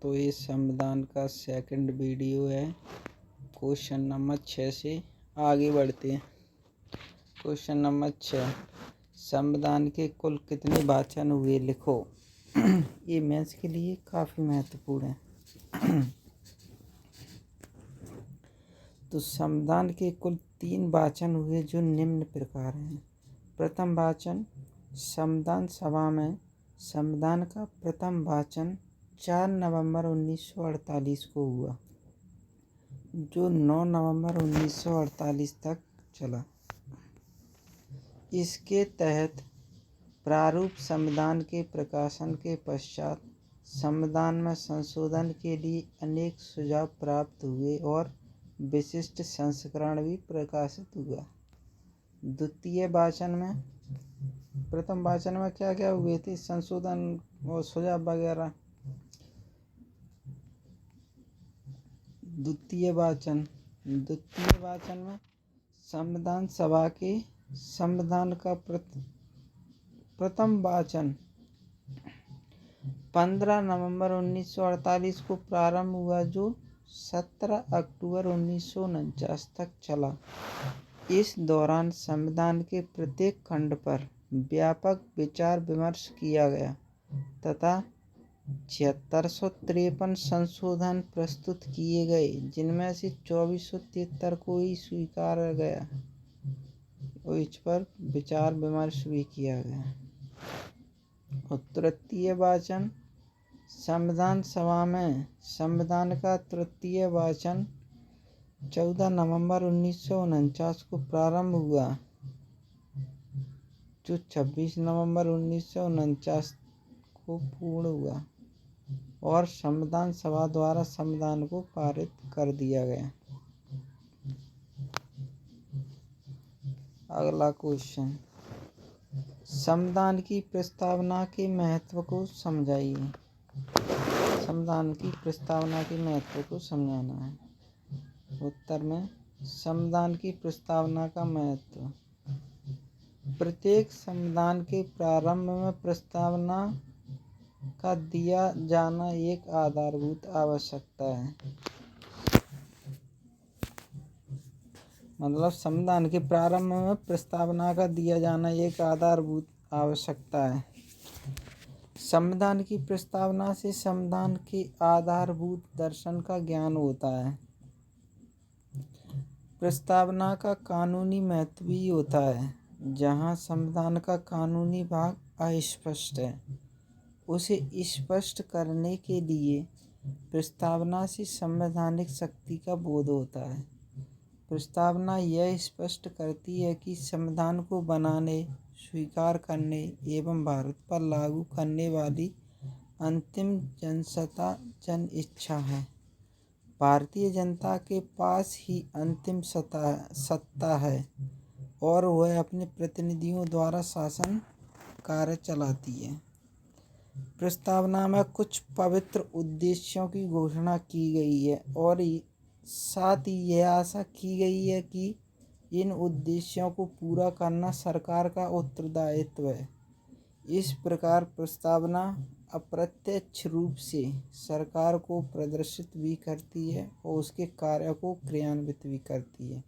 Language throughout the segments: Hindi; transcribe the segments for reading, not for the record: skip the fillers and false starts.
तो ये संविधान का सेकंड वीडियो है। क्वेश्चन नंबर 6 से आगे बढ़ते हैं। क्वेश्चन नंबर 6, संविधान के कुल कितने वाचन हुए लिखो। ये मैथ्स के लिए काफ़ी महत्वपूर्ण है। तो संविधान के कुल 3 वाचन हुए जो निम्न प्रकार हैं। प्रथम वाचन, संविधान सभा में संविधान का प्रथम वाचन 4 नवंबर 1948 को हुआ, जो 9 नवंबर 1948 तक चला। इसके तहत प्रारूप संविधान के प्रकाशन के पश्चात संविधान में संशोधन के लिए अनेक सुझाव प्राप्त हुए और विशिष्ट संस्करण भी प्रकाशित हुआ। द्वितीय वाचन में, प्रथम वाचन में क्या क्या हुए थे, संशोधन और सुझाव वगैरह। द्वितीय वाचन में संविधान सभा के संविधान का प्रथम वाचन 15 नवंबर 1948 को प्रारंभ हुआ, जो 17 अक्टूबर 1949 तक चला। इस दौरान संविधान के प्रत्येक खंड पर व्यापक विचार विमर्श किया गया तथा 7653 संशोधन प्रस्तुत किए गए, जिनमें से 2473 को ही स्वीकारा गया और इस पर विचार विमर्श भी किया गया। और तृतीय वाचन, संविधान सभा में संविधान का तृतीय वाचन 14 नवंबर 1949 को प्रारंभ हुआ, जो 26 नवंबर 1949 को पूर्ण हुआ और संविधान सभा द्वारा संविधान को पारित कर दिया गया। अगला क्वेश्चन, संविधान की प्रस्तावना के महत्व को समझाइए। संविधान की प्रस्तावना के महत्व को समझाना है। उत्तर में, संविधान की प्रस्तावना का महत्व। प्रत्येक संविधान के प्रारंभ में प्रस्तावना का दिया जाना एक आधारभूत आवश्यकता है। मतलब संविधान के प्रारंभ में प्रस्तावना का दिया जाना एक आधारभूत आवश्यकता है। संविधान की प्रस्तावना से संविधान के आधारभूत दर्शन का ज्ञान होता है। प्रस्तावना का कानूनी महत्व भी होता है। जहाँ संविधान का कानूनी भाग अस्पष्ट है, उसे स्पष्ट करने के लिए प्रस्तावना से संवैधानिक शक्ति का बोध होता है। प्रस्तावना यह स्पष्ट करती है कि संविधान को बनाने, स्वीकार करने एवं भारत पर लागू करने वाली अंतिम जनसत्ता जन इच्छा है। भारतीय जनता के पास ही अंतिम सत्ता है और वह अपने प्रतिनिधियों द्वारा शासन कार्य चलाती है। प्रस्तावना में कुछ पवित्र उद्देश्यों की घोषणा की गई है और साथ ही यह आशा की गई है कि इन उद्देश्यों को पूरा करना सरकार का उत्तरदायित्व है। इस प्रकार प्रस्तावना अप्रत्यक्ष रूप से सरकार को प्रदर्शित भी करती है और उसके कार्य को क्रियान्वित भी करती है।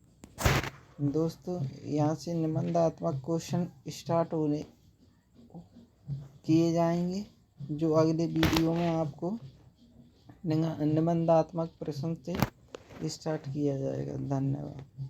दोस्तों, यहाँ से निबंधात्मक क्वेश्चन स्टार्ट होने किए जाएंगे, जो अगले वीडियो में आपको निबंधात्मक प्रश्न से स्टार्ट किया जाएगा। धन्यवाद।